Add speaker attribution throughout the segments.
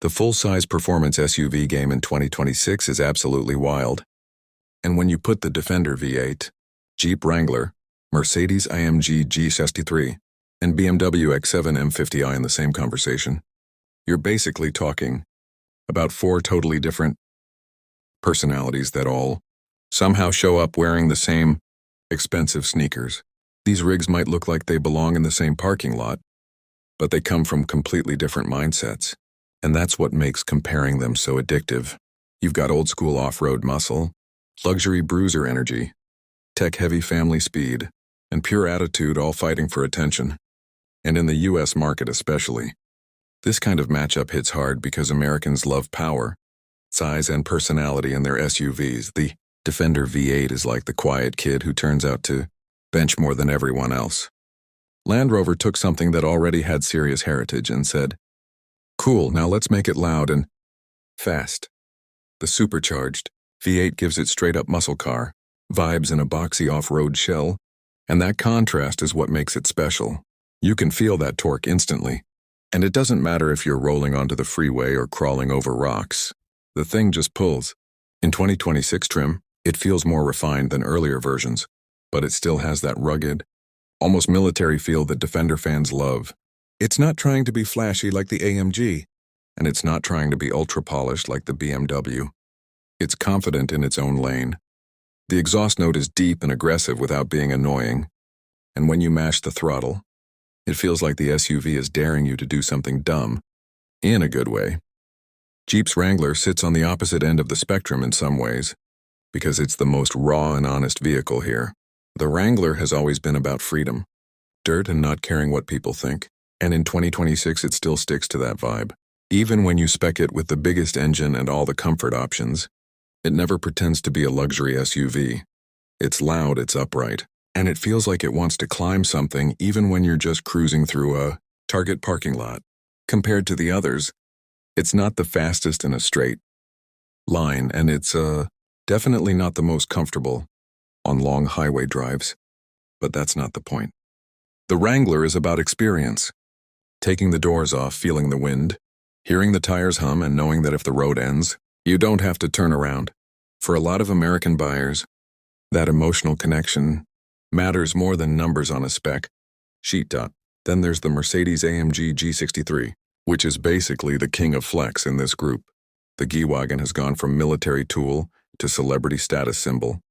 Speaker 1: The full-size performance SUV game in 2026 is absolutely wild. And when you put the Defender V8, Jeep Wrangler, Mercedes-AMG G63, and BMW X7 M50i in the same conversation, you're basically talking about four totally different personalities that all somehow show up wearing the same expensive sneakers. These rigs might look like they belong in the same parking lot, but they come from completely different mindsets. And that's what makes comparing them so addictive. You've got old-school off-road muscle, luxury bruiser energy, tech-heavy family speed, and pure attitude all fighting for attention. And in the US market especially. This kind of matchup hits hard because Americans love power, size, and personality in their SUVs. The Defender V8 is like the quiet kid who turns out to bench more than everyone else. Land Rover took something that already had serious heritage and said, "Cool, now let's make it loud and fast." The supercharged V8 gives it straight-up muscle car vibes in a boxy off-road shell, and that contrast is what makes it special. You can feel that torque instantly, and it doesn't matter if you're rolling onto the freeway or crawling over rocks. The thing just pulls. In 2026 trim, it feels more refined than earlier versions, but it still has that rugged, almost military feel that Defender fans love. It's not trying to be flashy like the AMG, and it's not trying to be ultra-polished like the BMW. It's confident in its own lane. The exhaust note is deep and aggressive without being annoying, and when you mash the throttle, it feels like the SUV is daring you to do something dumb, in a good way. Jeep's Wrangler sits on the opposite end of the spectrum in some ways, because it's the most raw and honest vehicle here. The Wrangler has always been about freedom, dirt, and not caring what people think. And in 2026, it still sticks to that vibe. Even when you spec it with the biggest engine and all the comfort options, it never pretends to be a luxury SUV. It's loud, it's upright, and it feels like it wants to climb something even when you're just cruising through a Target parking lot. Compared to the others, it's not the fastest in a straight line, and it's definitely not the most comfortable on long highway drives. But that's not the point. The Wrangler is about experience. Taking the doors off, feeling the wind, hearing the tires hum, and knowing that if the road ends, you don't have to turn around. For a lot of American buyers, that emotional connection matters more than numbers on a spec sheet. Then there's the Mercedes-AMG G63, which is basically the king of flex in this group. The G-Wagon has gone from military tool to celebrity status symbol,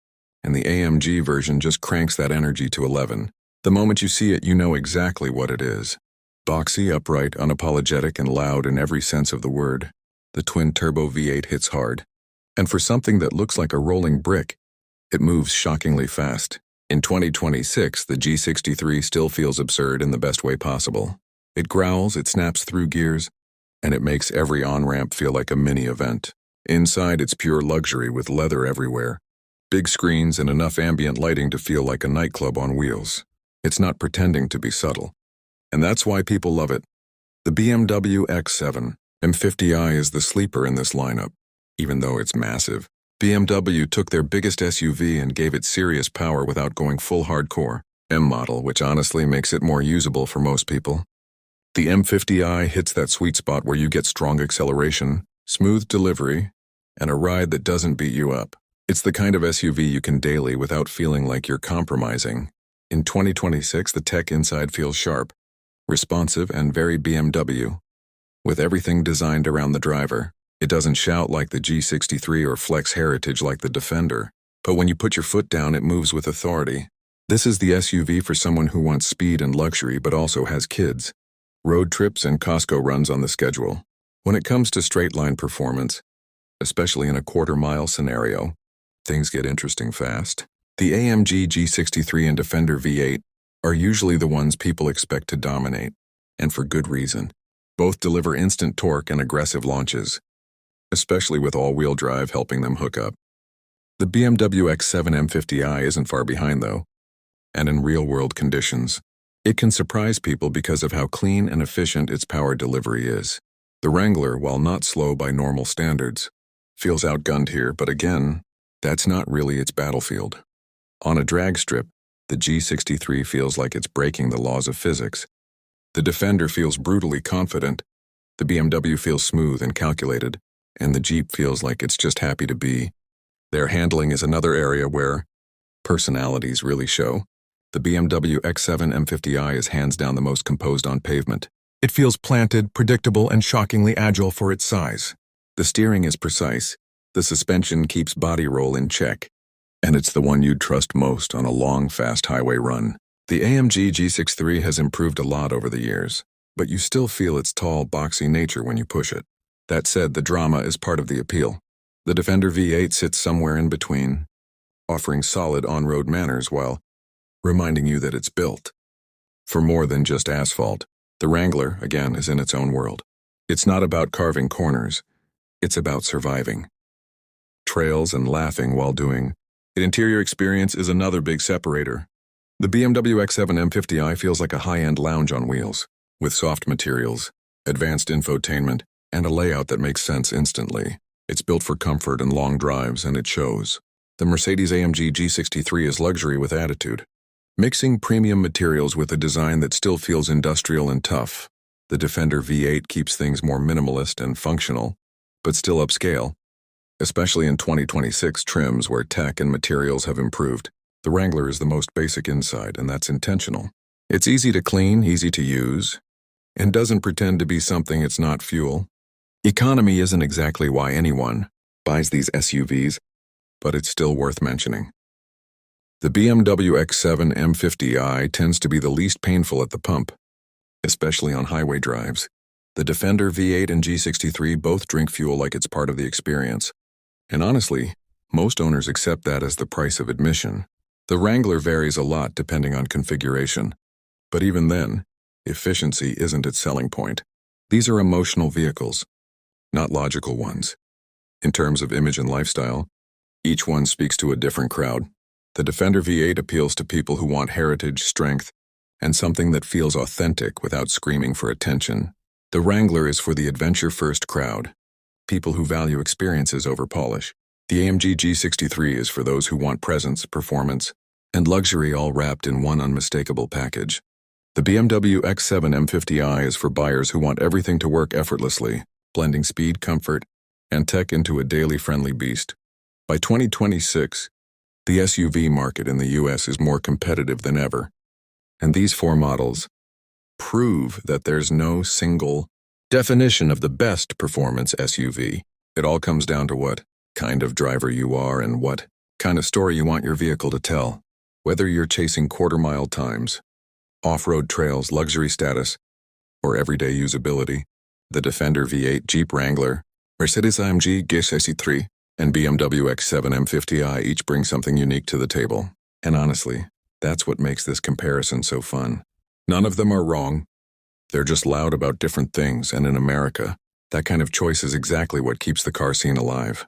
Speaker 1: and the AMG version just cranks that energy to 11. The moment you see it, you know exactly what it is. Boxy, upright, unapologetic, and loud in every sense of the word. The twin-turbo V8 hits hard. And for something that looks like a rolling brick, it moves shockingly fast. In 2026, the G63 still feels absurd in the best way possible. It growls, it snaps through gears, and it makes every on-ramp feel like a mini-event. Inside, it's pure luxury with leather everywhere, big screens, and enough ambient lighting to feel like a nightclub on wheels. It's not pretending to be subtle. And that's why people love it. The BMW X7 M50i is the sleeper in this lineup. Even though it's massive, BMW took their biggest SUV and gave it serious power without going full hardcore M model, which honestly makes it more usable for most people. The M50i hits that sweet spot where you get strong acceleration, smooth delivery, and a ride that doesn't beat you up. It's the kind of SUV you can daily without feeling like you're compromising. In 2026, the tech inside feels sharp, responsive, and very BMW. With everything designed around the driver, it doesn't shout like the G63 or flex heritage like the Defender, but when you put your foot down, it moves with authority. This is the SUV for someone who wants speed and luxury but also has kids, road trips, and Costco runs on the schedule. When it comes to straight-line performance, especially in a quarter-mile scenario, things get interesting fast. The AMG G63 and Defender V8 are usually the ones people expect to dominate, and for good reason. Both deliver instant torque and aggressive launches, especially with all-wheel drive helping them hook up. The BMW X7 M50i isn't far behind though, and in real-world conditions, it can surprise people because of how clean and efficient its power delivery is. The Wrangler, while not slow by normal standards, feels outgunned here, but again, that's not really its battlefield. On a drag strip, the G63 feels like it's breaking the laws of physics. The Defender feels brutally confident. The BMW feels smooth and calculated, and the Jeep feels like it's just happy to be. Their handling is another area where personalities really show. The BMW X7 M50i is hands down the most composed on pavement. It feels planted, predictable, and shockingly agile for its size. The steering is precise, the suspension keeps body roll in check, and it's the one you'd trust most on a long, fast highway run. The AMG G63 has improved a lot over the years, but you still feel its tall, boxy nature when you push it. That said, the drama is part of the appeal. The Defender V8 sits somewhere in between, offering solid on-road manners while reminding you that it's built for more than just asphalt. The Wrangler, again, is in its own world. It's not about carving corners. It's about surviving trails and laughing while doing it. Interior experience is another big separator. The BMW X7 M50i feels like a high-end lounge on wheels, with soft materials, advanced infotainment, and a layout that makes sense instantly. It's built for comfort and long drives, and it shows. The Mercedes-AMG G63 is luxury with attitude, mixing premium materials with a design that still feels industrial and tough. The Defender V8 keeps things more minimalist and functional, but still upscale, especially in 2026 trims where tech and materials have improved. The Wrangler is the most basic inside, and that's intentional. It's easy to clean, easy to use, and doesn't pretend to be something it's not. Fuel economy isn't exactly why anyone buys these SUVs, but it's still worth mentioning. The BMW X7 M50i tends to be the least painful at the pump, especially on highway drives. The Defender V8 and G63 both drink fuel like it's part of the experience, and honestly, most owners accept that as the price of admission. The Wrangler varies a lot depending on configuration, but even then, efficiency isn't its selling point. These are emotional vehicles, not logical ones. In terms of image and lifestyle, each one speaks to a different crowd. The Defender V8 appeals to people who want heritage, strength, and something that feels authentic without screaming for attention. The Wrangler is for the adventure-first crowd, people who value experiences over polish. The AMG G63 is for those who want presence, performance, and luxury all wrapped in one unmistakable package. The BMW X7 M50i is for buyers who want everything to work effortlessly, blending speed, comfort, and tech into a daily friendly beast. By 2026, the SUV market in the US is more competitive than ever, and these four models prove that there's no single definition of the best performance SUV. It all comes down to what kind of driver you are and what kind of story you want your vehicle to tell. Whether you're chasing quarter-mile times, off-road trails, luxury status, or everyday usability, the Defender V8, Jeep Wrangler, Mercedes-AMG G63, and BMW X7 M50i each bring something unique to the table. And honestly, that's what makes this comparison so fun. None of them are wrong. They're just loud about different things, and in America, that kind of choice is exactly what keeps the car scene alive.